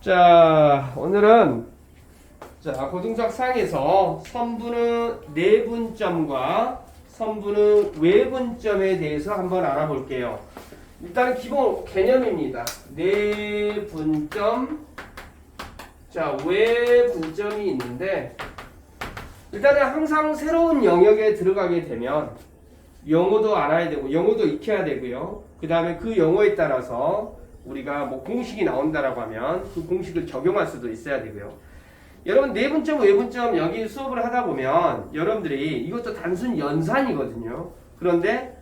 자, 오늘은 고등작 상에서 선분의 내분점과 선분의 외분점에 대해서 한번 알아볼게요. 일단 기본 개념입니다. 내분점, 외분점이 있는데 일단은 항상 새로운 영역에 들어가게 되면 영어도 알아야 되고 영어도 익혀야 되고요. 그 다음에 그 영어에 따라서 우리가 뭐 공식이 나온다라고 하면 그 공식을 적용할 수도 있어야 되고요. 여러분 내분점, 외분점 여기 수업을 하다 보면 여러분들이 이것도 단순 연산이거든요. 그런데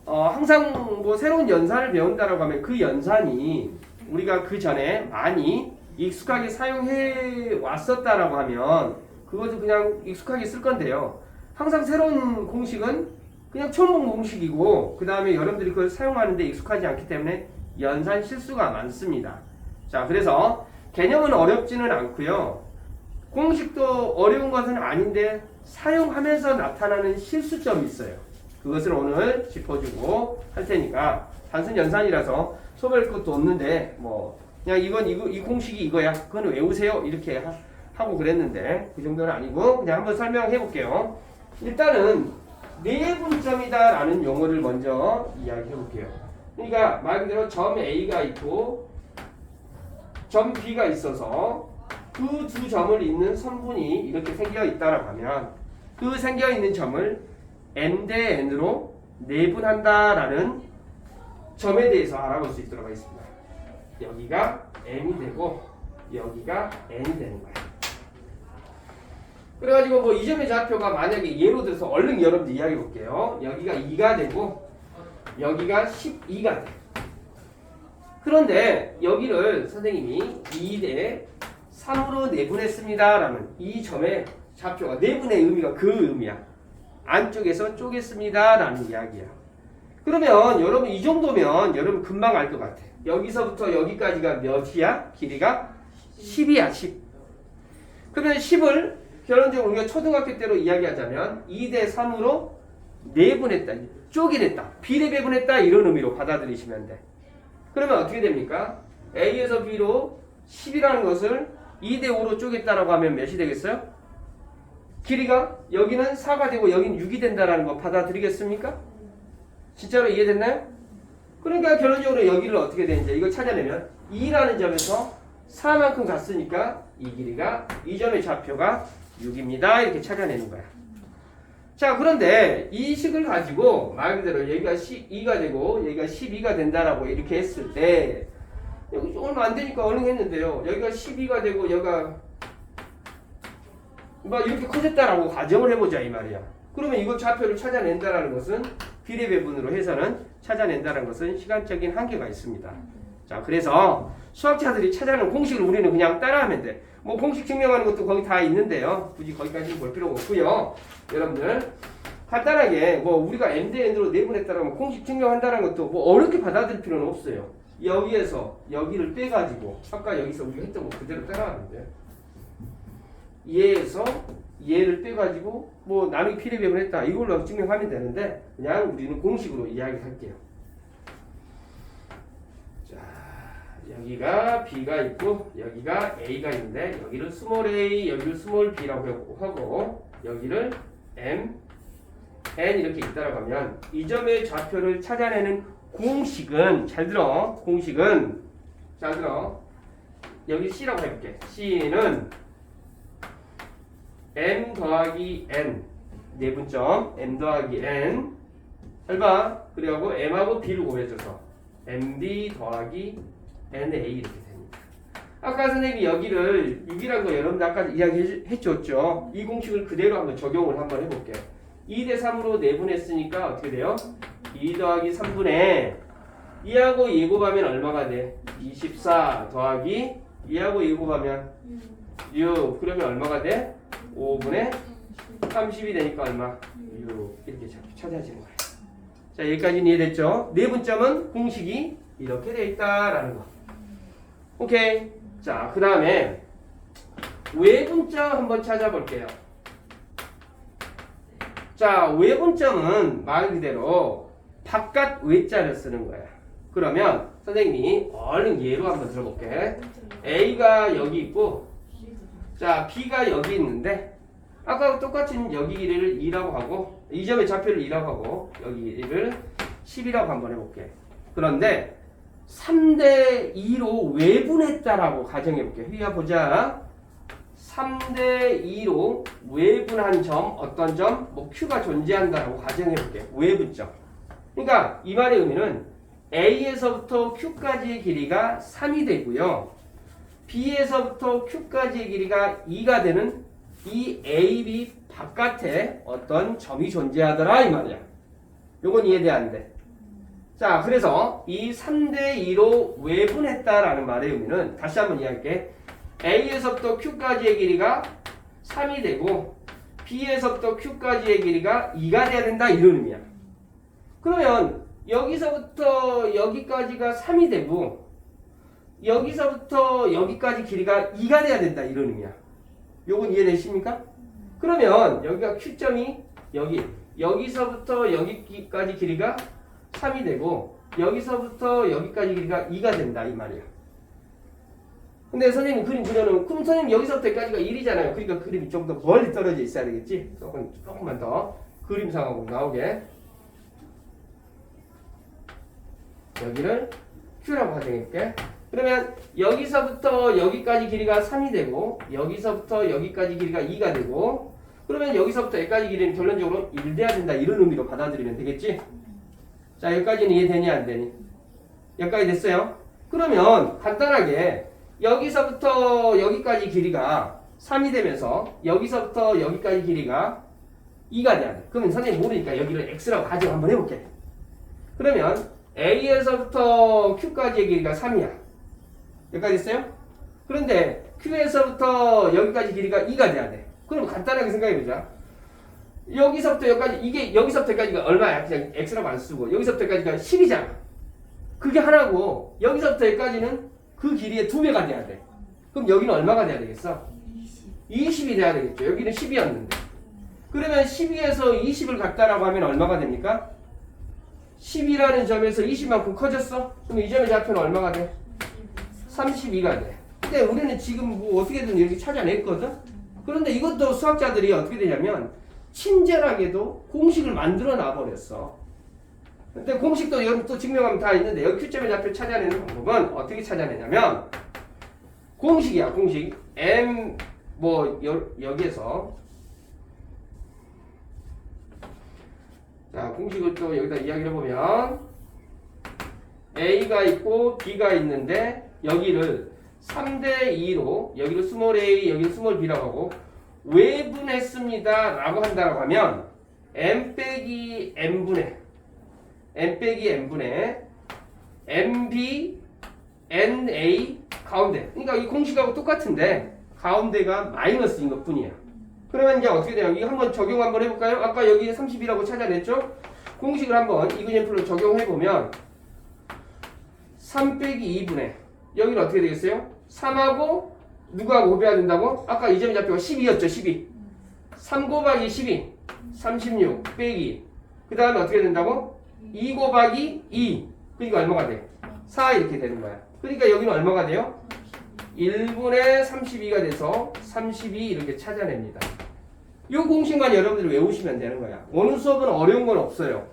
항상 뭐 새로운 연산을 배운다라고 하면 그 연산이 우리가 그 전에 많이 익숙하게 사용해 왔었다라고 하면 그것도 그냥 익숙하게 쓸 건데요. 항상 새로운 공식은 그냥 처음 본 공식이고 그 다음에 여러분들이 그걸 사용하는데 익숙하지 않기 때문에 연산 실수가 많습니다. 자, 그래서 개념은 어렵지는 않고요. 공식도 어려운 것은 아닌데 사용하면서 나타나는 실수점이 있어요. 그것을 오늘 짚어주고 할 테니까 단순 연산이라서 소별 것도 없는데 뭐 그냥 이 공식이 이거야. 그건 외우세요. 이렇게 하고 그랬는데 그 정도는 아니고 그냥 한번 설명해 볼게요. 일단은 내분점이다라는 용어를 먼저 이야기해 볼게요. 그러니까 말 그대로 점 A가 있고 점 B가 있어서 그 두 점을 잇는 선분이 이렇게 생겨 있다라고 하면 그 생겨 있는 점을 M 대 N으로 내분한다라는 점에 대해서 알아볼 수 있도록 하겠습니다. 여기가 M이 되고 여기가 N이 되는 거예요. 그래가지고 뭐 이 점의 좌표가 만약에 예로 들어서 얼른 여러분들 이야기해 볼게요. 여기가 2가 되고 여기가 12가 돼. 그런데 여기를 선생님이 2대 3으로 내분했습니다 라는 이 점의 좌표가 내분의 의미가 그 의미야. 안쪽에서 쪼갰습니다 라는 이야기야. 그러면 여러분 이 정도면 여러분 금방 알 것 같아. 여기서부터 여기까지가 몇이야? 길이가 10이야 10. 그러면 10을 결론적으로 우리가 초등학교 때로 이야기하자면 2대 3으로 내분했다, 쪼개냈다, 비례배분했다 이런 의미로 받아들이시면 돼. 그러면 어떻게 됩니까? A에서 B로 10이라는 것을 2대 5로 쪼갰다라고 하면 몇이 되겠어요? 길이가 여기는 4가 되고 여기는 6이 된다라는 거 받아들이겠습니까? 진짜로 이해됐나요? 그러니까 결론적으로 여기를 어떻게 되는지 이걸 찾아내면 2라는 점에서 4만큼 갔으니까 이 길이가 이 점의 좌표가 6입니다. 이렇게 찾아내는 거야. 자, 그런데 이 식을 가지고 말 그대로 여기가 12가 되고 여기가 12가 된다라고 이렇게 했을 때 여기 얼마 안 되니까 얼른 했는데요. 여기가 12가 되고 여기가 막 이렇게 커졌다라고 가정을 해보자 이 말이야. 그러면 이거 좌표를 찾아낸다라는 것은 비례배분으로 해서는 찾아낸다는 것은 시간적인 한계가 있습니다. 자, 그래서 수학자들이 찾아내는 공식을 우리는 그냥 따라하면 돼. 뭐 공식 증명하는 것도 거기 다 있는데요. 굳이 거기까지는 볼 필요가 없고요. 여러분들 간단하게 뭐 우리가 M 대 N으로 내분했다라면 공식 증명한다는 것도 뭐 어렵게 받아들일 필요는 없어요. 여기에서 여기를 빼가지고 아까 여기서 우리가 했던 거 그대로 따라하는데 얘에서 얘를 빼가지고 뭐 남이 비례배분했다 이걸로 증명하면 되는데 그냥 우리는 공식으로 이야기할게요. 자, 여기가 B가 있고 여기가 A가 있는데 여기를 스몰 a 여기를 스몰 b라고 하고 여기를 M, N 이렇게 있다라고 하면 이 점의 좌표를 찾아내는 공식은 잘 들어. 공식은 잘 들어. 여기 C라고 해볼게. C는 M 더하기 N 내분점 M 더하기 N 잘 봐. 그리고 M하고 B를 구해줘서 MB 더하기 NA 이렇게 됩니다. 아까 선생님이 여기를 6이라는 거 여러분들 아까 이야기해 줬죠. 이 공식을 그대로 한번 적용을 한번 해볼게. 2대 3으로 내분했으니까 어떻게 돼요? 2 더하기 3분의 2하고 2 곱하면 얼마가 돼? 24 더하기 2하고 2 곱하면 6 그러면 얼마가 돼? 5분의 30이 되니까 얼마? 6 이렇게 찾아지는 거예요. 자, 여기까지는 이해됐죠? 내분점은 공식이 이렇게 돼 있다라는 거. 오케이. 자, 그 다음에 외분점 한번 찾아볼게요. 자, 외분점은 말 그대로 바깥 외자를 쓰는 거야. 그러면 선생님이 얼른 예로 한번 들어볼게. A가 여기 있고 자 B가 여기 있는데 아까 똑같은 여기 길이를 2라고 하고 이 점의 좌표를 2라고 하고 여기 길이를 10이라고 한번 해볼게. 그런데 3대2로 외분했다라고 가정해볼게. 휘야 보자. 3대2로 외분한 점, 어떤 점? 뭐 Q가 존재한다라고 가정해볼게. 외분점. 그러니까 이 말의 의미는 A에서부터 Q까지의 길이가 3이 되고요. B에서부터 Q까지의 길이가 2가 되는 이 A, B 바깥에 어떤 점이 존재하더라 이 말이야. 요건 이해돼 안 돼? 자, 그래서 이 3대2로 외분했다라는 말의 의미는 다시 한번 이야기할게. A에서부터 Q까지의 길이가 3이 되고 B에서부터 Q까지의 길이가 2가 돼야 된다 이런 의미야. 그러면 여기서부터 여기까지가 3이 되고 여기서부터 여기까지 길이가 2가 돼야 된다 이런 의미야. 요건 이해되십니까? 그러면 여기가 Q점이 여기서부터 여기까지 길이가 3이 되고 여기서부터 여기까지 길이가 2가 된다 이 말이야. 근데 선생님 그림 그려놓으면 그럼 선생님 여기서부터 여기까지가 1이잖아요. 그러니까 그림이 좀 더 멀리 떨어져 있어야 되겠지? 조금만 더 그림상으로 나오게 여기를 Q라고 가정할게. 그러면 여기서부터 여기까지 길이가 3이 되고 여기서부터 여기까지 길이가 2가 되고 그러면 여기서부터 여기까지 길이는 결론적으로 1 돼야 된다 이런 의미로 받아들이면 되겠지? 자 여기까지는 이해되니 안 되니? 여기까지 됐어요? 그러면 간단하게 여기서부터 여기까지 길이가 3이 되면서 여기서부터 여기까지 길이가 2가 돼야 돼. 그러면 선생님 모르니까 여기를 X라고 가정 한번 해볼게. 그러면 A에서부터 Q까지의 길이가 3이야. 여기까지 됐어요? 그런데 Q에서부터 여기까지 길이가 2가 돼야 돼. 그럼 간단하게 생각해보자. 여기서부터 여기까지 이게 여기서부터 여기까지가 얼마야? 그냥 X라고 안 쓰고 여기서부터 여기까지가 10이잖아. 그게 하나고 여기서부터 여기까지는 그 길이의 2배가 돼야 돼. 그럼 여기는 얼마가 돼야 되겠어? 20이 돼야 되겠죠. 여기는 10이었는데. 그러면 12에서 20을 갖다라고 하면 얼마가 됩니까? 10이라는 점에서 20만큼 커졌어? 그럼 이 점의 좌표는 얼마가 돼? 32가 돼. 근데 우리는 지금 뭐 어떻게든 이렇게 찾아냈거든? 그런데 이것도 수학자들이 어떻게 되냐면 친절하게도 공식을 만들어 놔버렸어. 근데 공식도 여러분 또 증명하면 다 있는데 여기 Q점의 좌표 찾아내는 방법은 어떻게 찾아내냐면 공식이야 공식. M 뭐 여기에서 자 공식을 또 여기다 이야기를 해보면 A가 있고 B가 있는데 여기를 3대2로 여기를 스몰 a 여기를 스몰 b라고 하고 외분했습니다 라고 한다고 하면 m 빼기 n분의 nb na 가운데 그러니까 이 공식하고 똑같은데 가운데가 마이너스인 것 뿐이야. 그러면 이제 어떻게 돼요? 이거 한번 적용 한번 해볼까요? 아까 여기 30이라고 찾아냈죠? 공식을 한번 이그젠플로 적용해보면 3 빼기 2분의 여기는 어떻게 되겠어요? 3하고 누구하고 곱해야 된다고? 아까 이 점의 좌표가 12였죠 12 3 곱하기 12 36 빼기 그 다음에 어떻게 된다고? 2 곱하기 2 그러니까 얼마가 돼? 4 이렇게 되는 거야. 그러니까 여기는 얼마가 돼요? 1분의 32가 돼서 32 이렇게 찾아냅니다. 이 공식만 여러분들이 외우시면 되는 거야. 어느 수업은 어려운 건 없어요.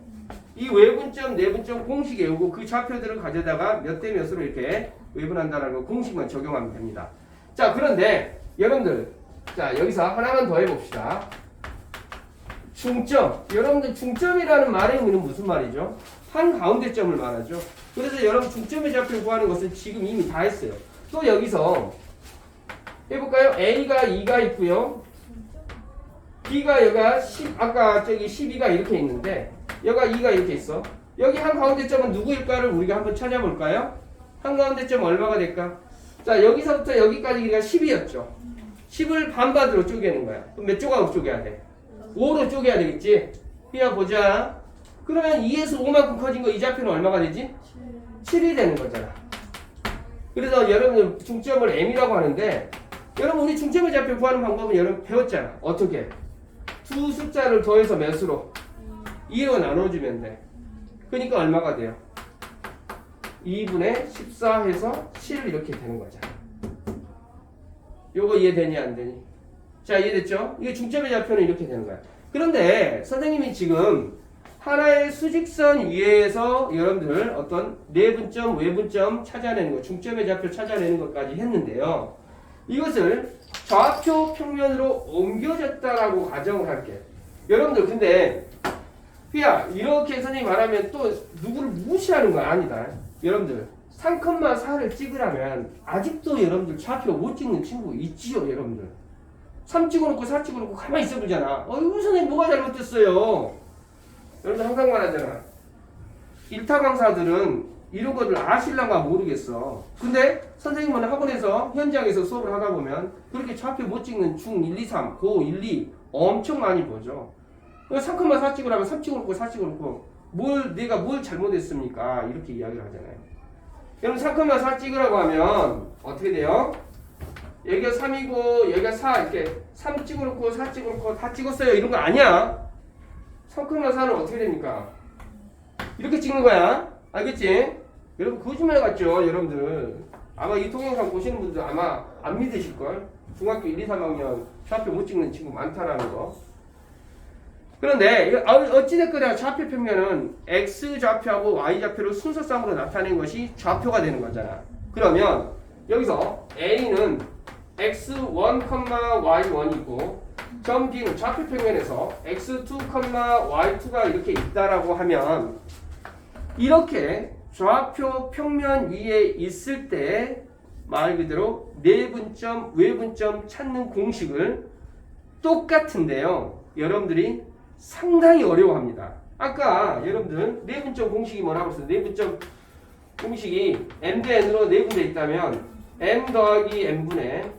이 외분점, 내분점 공식 외우고 그 좌표들을 가져다가 몇 대 몇으로 이렇게 외분한다는 거 공식만 적용하면 됩니다. 자, 그런데 여러분들 자 여기서 하나만 더 해봅시다. 중점. 여러분들 중점이라는 말의 의미는 무슨 말이죠? 한 가운데 점을 말하죠. 그래서 여러분 중점의 좌표를 구하는 것은 지금 이미 다 했어요. 또 여기서 해볼까요? A가 2가 있고요. B가 여기가 10, 아까 저기 12가 이렇게 있는데 여기가 2가 이렇게 있어. 여기 한 가운데 점은 누구일까를 우리가 한번 찾아볼까요? 한 가운데 점 얼마가 될까? 자, 여기서부터 여기까지 길이가 10이었죠. 10을 반반으로 쪼개는 거야. 그럼 몇 조각으로 쪼개야 돼? 5로 쪼개야 되겠지? 휘야 보자. 그러면 2에서 5만큼 커진 거 이 좌표는 얼마가 되지? 7이 되는 거잖아. 그래서 여러분 중점을 M이라고 하는데 여러분 우리 중점의 좌표 구하는 방법은 여러분 배웠잖아. 어떻게? 두 숫자를 더해서 몇으로? 2로 나눠주면 돼. 그러니까 얼마가 돼요? 2분의 14 해서 7 이렇게 되는 거잖아. 요거 이해되니 안 되니? 자, 이해됐죠? 이게 중점의 좌표는 이렇게 되는 거야. 그런데 선생님이 지금 하나의 수직선 위에서 여러분들 어떤 내분점, 외분점 찾아내는 거, 중점의 좌표 찾아내는 것까지 했는데요. 이것을 좌표 평면으로 옮겨졌다라고 가정을 할게. 여러분들 근데 휘야 이렇게 선생님이 말하면 또 누구를 무시하는 건 아니다. 여러분들 3,4를 찍으라면 아직도 여러분들 좌표 못 찍는 친구 있지요. 여러분들 3 찍어놓고 4 찍어놓고 가만히 있어보잖아. 어이구 선생님 뭐가 잘못됐어요. 여러분들 항상 말하잖아. 일타 강사들은 이런 거를 아실란가 모르겠어. 근데 선생님은 학원에서 현장에서 수업을 하다 보면 그렇게 좌표 못 찍는 중 1, 2, 3, 고 1, 2 엄청 많이 보죠. 3,4 찍으라면 3 찍어놓고 4 찍어놓고 내가 뭘 잘못했습니까? 이렇게 이야기를 하잖아요. 여러분 3,4 찍으라고 하면 어떻게 돼요? 여기가 3이고 여기가 4 이렇게 3 찍어놓고 4 찍어놓고 다 찍었어요. 이런 거 아니야. 3,4는 어떻게 됩니까? 이렇게 찍는 거야. 알겠지? 여러분 거짓말 같죠? 여러분들 아마 이 동영상 보시는 분들 아마 안 믿으실걸? 중학교 1, 2, 3학년 좌표 못 찍는 친구 많다라는 거. 그런데 어찌됐거나 좌표 평면은 X좌표하고 Y좌표를 순서상으로 나타낸 것이 좌표가 되는 거잖아. 그러면 여기서 A는 X1, Y1이고 점 B는 좌표 평면에서 X2, Y2가 이렇게 있다라고 하면 이렇게 좌표 평면 위에 있을 때 말 그대로 내분점, 외분점 찾는 공식을 똑같은데요. 여러분들이 상당히 어려워합니다. 아까 여러분들 내분점 공식이 뭐라고 했어요? 내분점 공식이 m 대 n으로 내분되어 있다면 m 더하기 n분의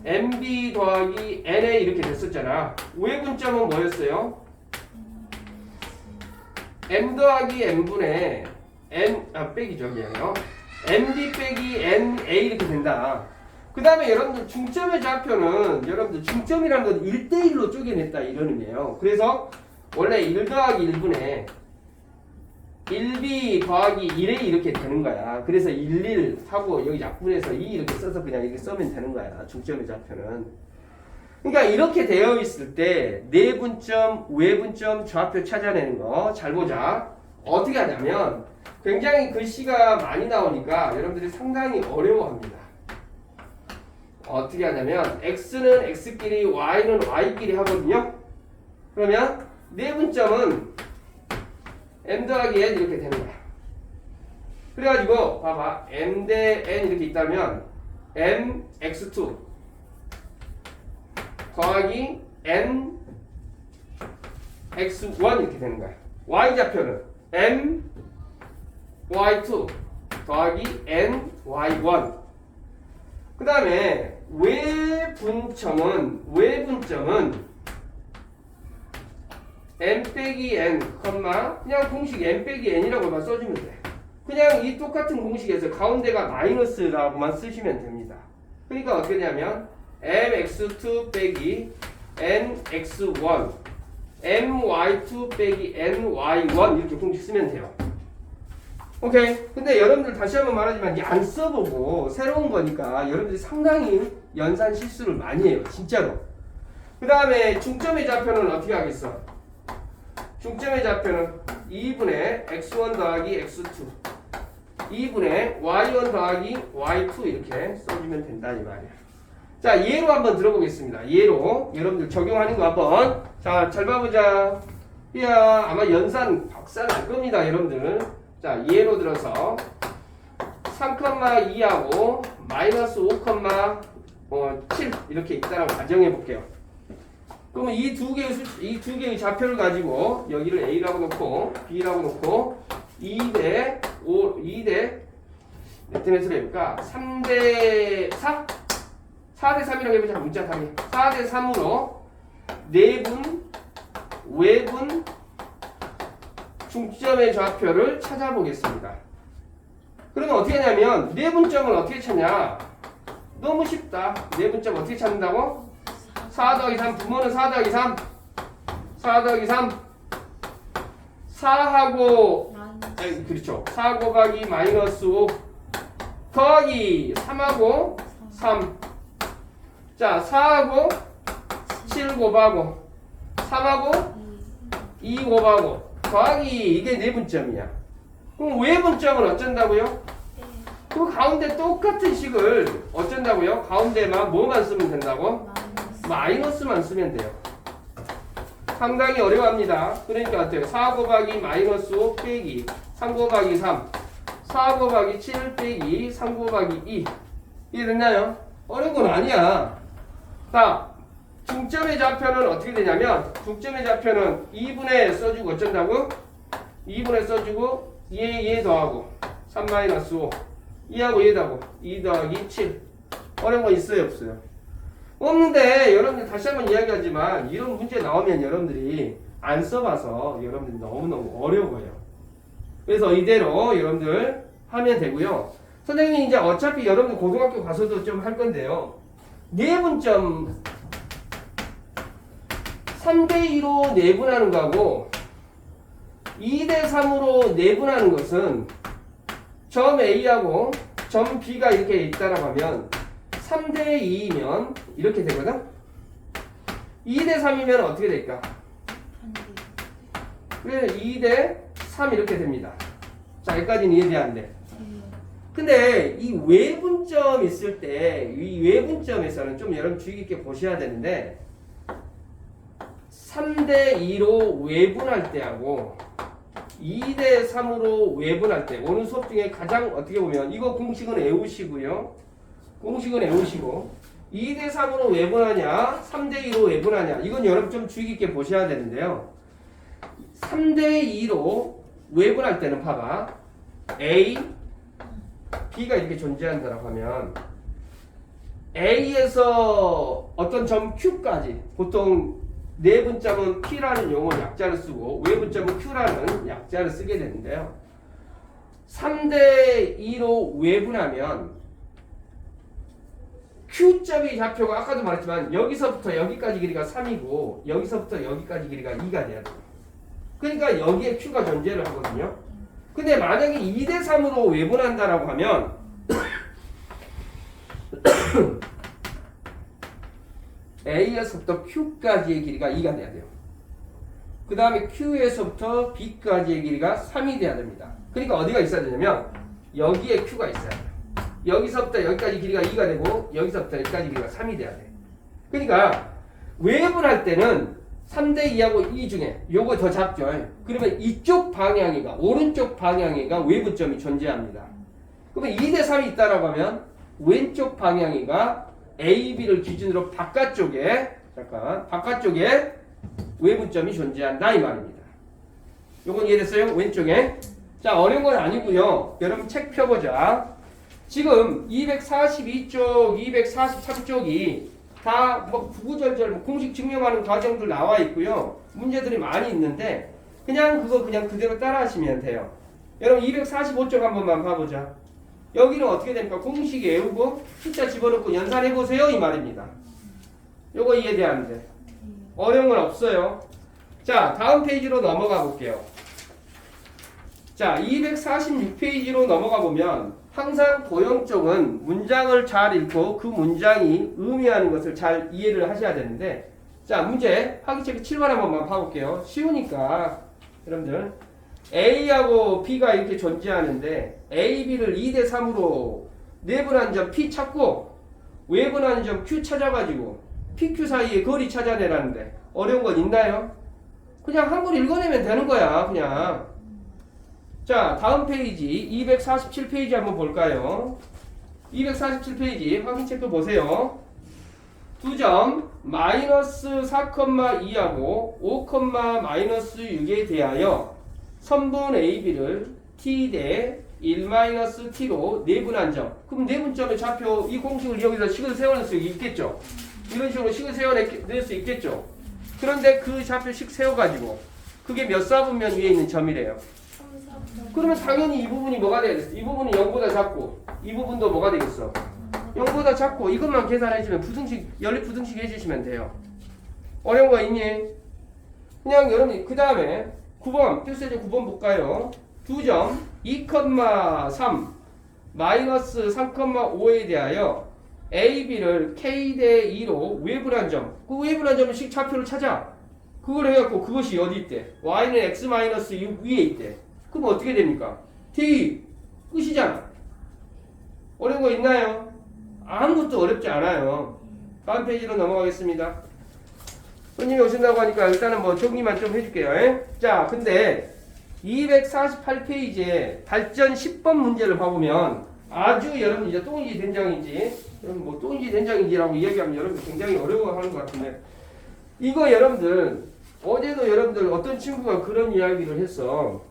mb 더하기 nA 이렇게 됐었잖아. 외분점은 뭐였어요? m 더하기 n분의 빼기 저기요. mb 빼기 na 이렇게 된다. 그 다음에 여러분들 중점의 좌표는 여러분들 중점이라는 건 1대1로 쪼개냈다 이런 의미예요. 그래서 원래 1 더하기 1분의 1b 더하기 1a 이렇게 되는 거야. 그래서 11 하고 여기 약분해서 2 이렇게 써서 그냥 이렇게 쓰면 되는 거야. 중점의 좌표는. 그러니까 이렇게 되어 있을 때 내분점, 외분점 좌표 찾아내는 거 잘 보자. 어떻게 하냐면 굉장히 글씨가 많이 나오니까 여러분들이 상당히 어려워합니다. 어떻게 하냐면 x는 x끼리 y는 y끼리 하거든요. 그러면 내분점은 m 더하기 n 이렇게 되는 거야. 그래가지고 봐봐 m 대 n 이렇게 있다면 m x2 더하기 n x1 이렇게 되는 거야. y좌표는 m y2 더하기 n y1. 그 다음에 외분점은 m 빼기 n, 그냥 공식 m 빼기 n이라고만 써주면 돼. 그냥 이 똑같은 공식에서 가운데가 마이너스라고만 쓰시면 됩니다. 그러니까 어떻게 되냐면 mx2 빼기 nx1 my2 빼기 ny1 이렇게 공식 쓰면 돼요. 오케이. 근데 여러분들 다시 한번 말하지만 안 써보고 새로운 거니까 여러분들이 상당히 연산 실수를 많이 해요. 진짜로. 그 다음에 중점의 좌표는 어떻게 하겠어? 중점의 좌표는 2분의 x1 더하기 x2 2분의 y1 더하기 y2 이렇게 써주면 된다 이 말이야. 자, 예로 한번 들어보겠습니다. 예로 여러분들 적용하는 거 한번 자, 잘 봐보자. 이야 아마 연산 박살 날 겁니다 여러분들. 자, 예로 들어서 3,2하고 마이너스 5,7 이렇게 있다라고 가정해 볼게요. 그러면 이 두 개의 좌표를 가지고 여기를 A라고 놓고 B라고 놓고 2대 5, 2대 몇 대 몇으로 해볼까? 3대 4? 4대 3이라고 해보자. 문자 답이 4대 3으로 내분, 외분, 중점의 좌표를 찾아보겠습니다. 그러면 어떻게 하냐면 내분점을 어떻게 찾냐? 너무 쉽다. 내분점 어떻게 찾는다고? 4 더하기 3 부모는 4 더하기 3 4 더하기 3 4하고 그렇죠. 4 곱하기 마이너스 5 더하기 3하고 3 자, 4하고 7 곱하고 3하고 2 곱하고 더하기 이게 내분점이야. 그럼 외분점은 어쩐다고요? 그 가운데 똑같은 식을 어쩐다고요? 가운데만 뭐만 쓰면 된다고? 마이너스만 쓰면 돼요. 상당히 어려워합니다. 그러니까 어때요? 4 곱하기 마이너스 5 빼기 3 곱하기 3 4 곱하기 7 빼기 3 곱하기 2 이해됐나요? 어려운 건 아니야. 자, 중점의 좌표는 어떻게 되냐면 중점의 좌표는 2분의 써주고 어쩐다고? 2분의 써주고 얘 더하고 3 마이너스 5 2하고 얘하고 2 더하기 7 어려운 거 있어요 없어요? 없는데 여러분들 다시 한번 이야기하지만 이런 문제 나오면 여러분들이 안 써봐서 여러분들이 너무너무 어려워요. 그래서 이대로 여러분들 하면 되고요. 선생님이 이제 어차피 여러분들 고등학교 가서도 좀 할 건데요. 내분점 3대2로 내분하는 거하고 2대3으로 내분하는 것은 점 A하고 점 B가 이렇게 있다라고 하면 3대2이면 이렇게 되거든? 2대3이면 어떻게 될까? 그래 2대3 이렇게 됩니다. 자, 여기까지는 이해돼야하는데 근데 이 외분점 있을 때 이 외분점에서는 좀 여러분 주의 깊게 보셔야 되는데 3대2로 외분할 때하고 2대3으로 외분할 때 오늘 수업 중에 가장 어떻게 보면 이거 공식은 외우시고요. 공식은 외우시고 2대3으로 외분하냐 3대2로 외분하냐 이건 여러분 좀 주의 깊게 보셔야 되는데요. 3대2로 외분할 때는 봐봐. A, B가 이렇게 존재한다고 하면 A에서 어떤 점 Q까지 보통 내분점은 P라는 용어 약자를 쓰고 외분점은 Q라는 약자를 쓰게 되는데요. 3대2로 외분하면 Q점이 좌표가 아까도 말했지만 여기서부터 여기까지 길이가 3이고 여기서부터 여기까지 길이가 2가 돼야 돼요. 그러니까 여기에 Q가 존재를 하거든요. 근데 만약에 2대3으로 외분한다라고 하면 A에서부터 Q까지의 길이가 2가 돼야 돼요. 그 다음에 Q에서부터 B까지의 길이가 3이 돼야 됩니다. 그러니까 어디가 있어야 되냐면 여기에 Q가 있어야 돼요. 여기서부터 여기까지 길이가 2가 되고 여기서부터 여기까지 길이가 3이 돼야 돼요. 그러니까 외분할 때는 3대2하고 2 중에 요거 더 작죠. 그러면 이쪽 방향이가 오른쪽 방향이가 외분점이 존재합니다. 그러면 2대3이 있다라고 하면 왼쪽 방향이가 A, B를 기준으로 바깥쪽에 외분점이 존재한다 이 말입니다. 요건 이해됐어요? 왼쪽에. 자, 어려운 건 아니고요. 여러분 책 펴보자. 지금 242쪽, 243쪽이 다 뭐 구구절절 공식 증명하는 과정들 나와 있고요. 문제들이 많이 있는데 그냥 그대로 따라 하시면 돼요. 여러분 245쪽 한 번만 봐보자. 여기는 어떻게 됩니까? 공식 외우고 숫자 집어넣고 연산해 보세요 이 말입니다. 요거 이해돼야하는데 어려운 건 없어요. 자, 다음 페이지로 넘어가 볼게요. 자, 246페이지로 넘어가 보면 항상 도형 쪽은 문장을 잘 읽고 그 문장이 의미하는 것을 잘 이해를 하셔야 되는데 자, 문제 하기체크 7번 한 번만 봐볼게요. 쉬우니까 여러분들 A하고 B가 이렇게 존재하는데 A, B를 2대3으로 내분한 점 P 찾고 외분한 점 Q 찾아가지고 PQ 사이의 거리 찾아내라는데 어려운 건 있나요? 그냥 한글 읽어내면 되는 거야 그냥. 자, 다음 페이지 247페이지 한번 볼까요? 247페이지 확인 체크 보세요. 두 점 마이너스 4,2하고 5, 마이너스 6에 대하여 선분 AB를 T 대 1-T로 내분한 점. 그럼 내분점의 좌표 이 공식을 여기서 식을 세워낼 수 있겠죠? 이런 식으로 식을 세워낼 수 있겠죠? 그런데 그 좌표식 세워가지고 그게 몇 사분면 위에 있는 점이래요. 그러면 당연히 이 부분이 뭐가 되겠어? 이 부분이 0보다 작고 이 부분도 뭐가 되겠어? 0보다 작고 이것만 계산해주면 부등식 연립 부등식 해주시면 돼요. 어려운 거 있니? 그냥 여러분이 그 다음에 9번 필수제 9번 볼까요? 두 점 2,3 마이너스 3,5에 대하여 AB를 K 대 2로 웨분한 점. 그 웨분한 점은 식 좌표를 찾아. 그걸 해갖고 그것이 어디 있대? Y는 X-6 위에 있대. 그럼 어떻게 됩니까? D 끝이잖아. 어려운 거 있나요? 아무것도 어렵지 않아요. 다음 페이지로 넘어가겠습니다. 손님이 오신다고 하니까 일단은 뭐 정리만 좀 해줄게요. 에? 자, 근데 248페이지에 발전 10번 문제를 봐보면 아주 여러분 이제 똥인지 된장인지 여러분 뭐 똥인지 된장인지라고 이야기하면 여러분 굉장히 어려워하는 것 같은데 이거 여러분들 어제도 여러분들 어떤 친구가 그런 이야기를 했어.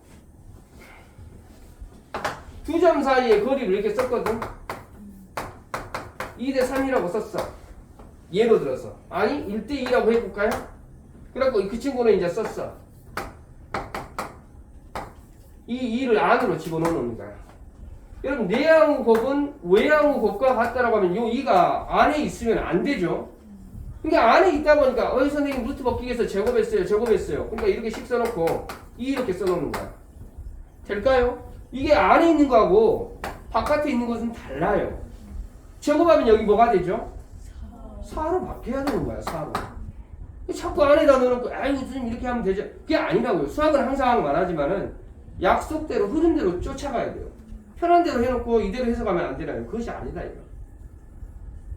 두 점 사이의 거리를 이렇게 썼거든. 2대 3이라고 썼어. 예로 들어서. 아니 1대 2라고 해볼까요? 그래갖고 그 친구는 이제 썼어. 이 2를 안으로 집어넣는 거야. 여러분 내항우 곱은 외항우 곱과 같다라고 하면 요 2가 안에 있으면 안 되죠. 그러니까 안에 있다 보니까 선생님 루트 벗기기에서 제곱했어요. 그러니까 이렇게 식 써놓고 2 이렇게 써놓는 거야. 될까요? 이게 안에 있는 거하고 바깥에 있는 것은 달라요. 제곱하면 여기 뭐가 되죠? 4로 바뀌어야 되는 거야. 4로. 자꾸 안에다 넣어놓고 아이고 선생님 이렇게 하면 되죠. 그게 아니라고요. 수학은 항상 말하지만은 약속대로 흐름대로 쫓아가야 돼요. 편한 대로 해놓고 이대로 해석하면 안 되나요? 그것이 아니다 이거.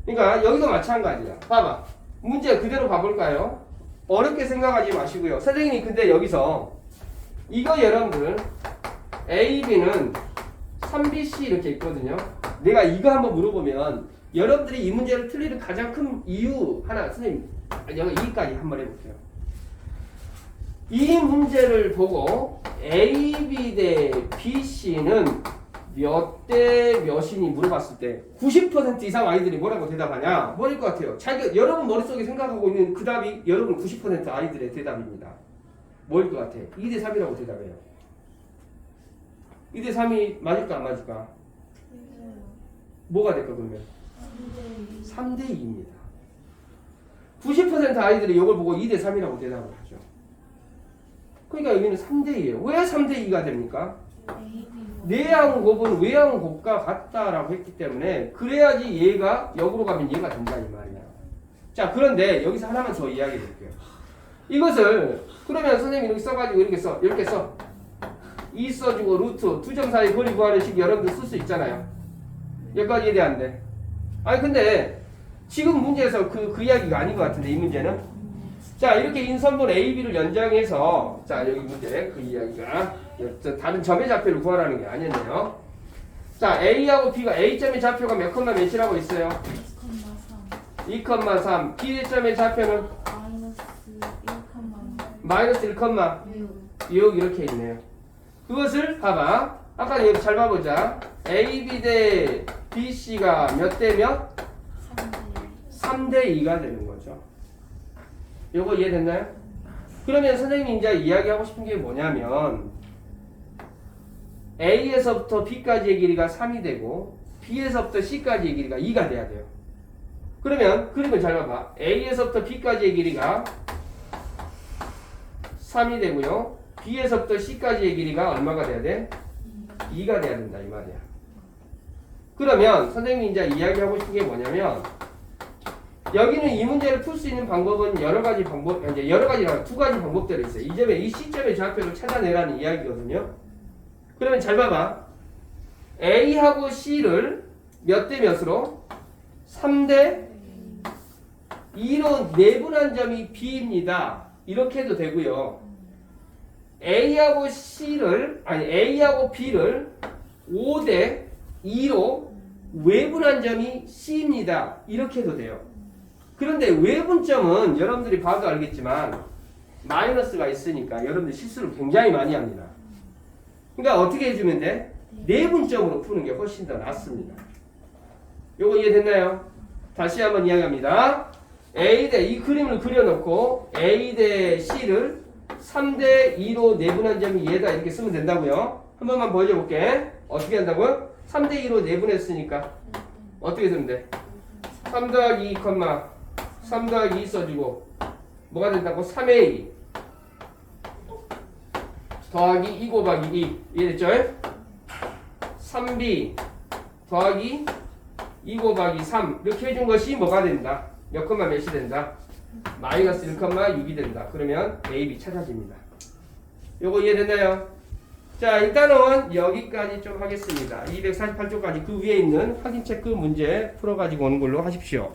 그러니까 여기도 마찬가지야. 봐봐. 문제 그대로 봐볼까요? 어렵게 생각하지 마시고요. 선생님이 근데 여기서 이거 여러분들 A, B는 3BC 이렇게 있거든요. 내가 이거 한번 물어보면 여러분들이 이 문제를 틀리는 가장 큰 이유 하나 선생님 여기 여기까지 한번 해볼게요. 이 문제를 보고 A, B 대 BC는 몇 대 몇이니 물어봤을 때 90% 이상 아이들이 뭐라고 대답하냐? 뭐일 것 같아요? 여러분 머릿속에 생각하고 있는 그 답이 여러분 90% 아이들의 대답입니다. 뭐일 것 같아? 2대 3이라고 대답해요. 2대 3이 맞을까 안 맞을까? 뭐가 될까 그러면? 3대 2입니다. 90% 아이들이 이걸 보고 2대 3이라고 대답을 하죠. 그러니까 여기는 3대 2예요. 왜 3대 2가 됩니까? 내항 곱은 외항 곱과 같다라고 했기 때문에 그래야지 얘가 역으로 가면 얘가 된다 이 말이야. 자, 그런데 여기서 하나만 더 이야기해 볼게요. 이것을 그러면 선생님이 이렇게 써가지고 이렇게 써 2 써주고 루트 두 점 사이 거리 구하는 식 여러분들 쓸 수 있잖아요. 여기까지 이해돼안돼? 아니 근데 지금 문제에서 그 이야기가 아닌 것 같은데 이 문제는 자 이렇게 인선분 AB를 연장해서 자 여기 문제 그 이야기가 다른 점의 좌표를 구하라는 게 아니었네요. 자 A하고 B가 A점의 좌표가 몇 컴마 몇이라고 있어요? 2,3 B점의 좌표는 마이너스 1,6 이렇게 있네요. 그것을 봐봐. 아까 여기 잘 봐보자. AB 대 BC가 몇 대 몇? 3대 2가 되는 거죠. 요거 이해됐나요? 그러면 선생님이 이제 이야기하고 싶은 게 뭐냐면 A에서부터 B까지의 길이가 3이 되고 B에서부터 C까지의 길이가 2가 돼야 돼요. 그러면 그림을 잘 봐봐. A에서부터 B까지의 길이가 3이 되고요. B에서부터 C까지의 길이가 얼마가 돼야 돼? 2가 돼야 된다 이 말이야. 그러면 선생님이 이제 이야기하고 싶은 게 뭐냐면 여기는 이 문제를 풀 수 있는 방법은 여러 가지 두 가지 방법들이 있어요. 이 C점의 좌표를 찾아내라는 이야기거든요. 그러면 잘 봐봐. A하고 C를 몇 대 몇으로? 3대 2로 내분한 점이 B입니다. 이렇게 해도 되고요. A하고 B를 5대 2로 외분한 점이 C입니다. 이렇게 해도 돼요. 그런데 외분점은 여러분들이 봐도 알겠지만 마이너스가 있으니까 여러분들 실수를 굉장히 많이 합니다. 그러니까 어떻게 해주면 돼? 내분점으로 푸는 게 훨씬 더 낫습니다. 요거 이해됐나요? 다시 한번 이야기합니다. A 대 이 그림을 그려놓고 A 대 C를 3대 2로 내분한 점이 얘다 이렇게 쓰면 된다고요. 한 번만 보여줘 볼게. 어떻게 한다고요? 3대 2로 내분했으니까 어떻게 쓰면 돼? 3 더하기 2, 3 더하기 2 써주고 뭐가 된다고? 3의 2 더하기 2 곱하기 2 이해됐죠? 3b 더하기 2 곱하기 3 이렇게 해준 것이 뭐가 된다? 몇 컴마 몇이 된다? 마이너스 1,6이 된다. 그러면 A, B 찾아집니다. 요거 이해됐나요? 자, 일단은 여기까지 좀 하겠습니다. 248쪽까지 그 위에 있는 확인 체크 문제 풀어가지고 오는 걸로 하십시오.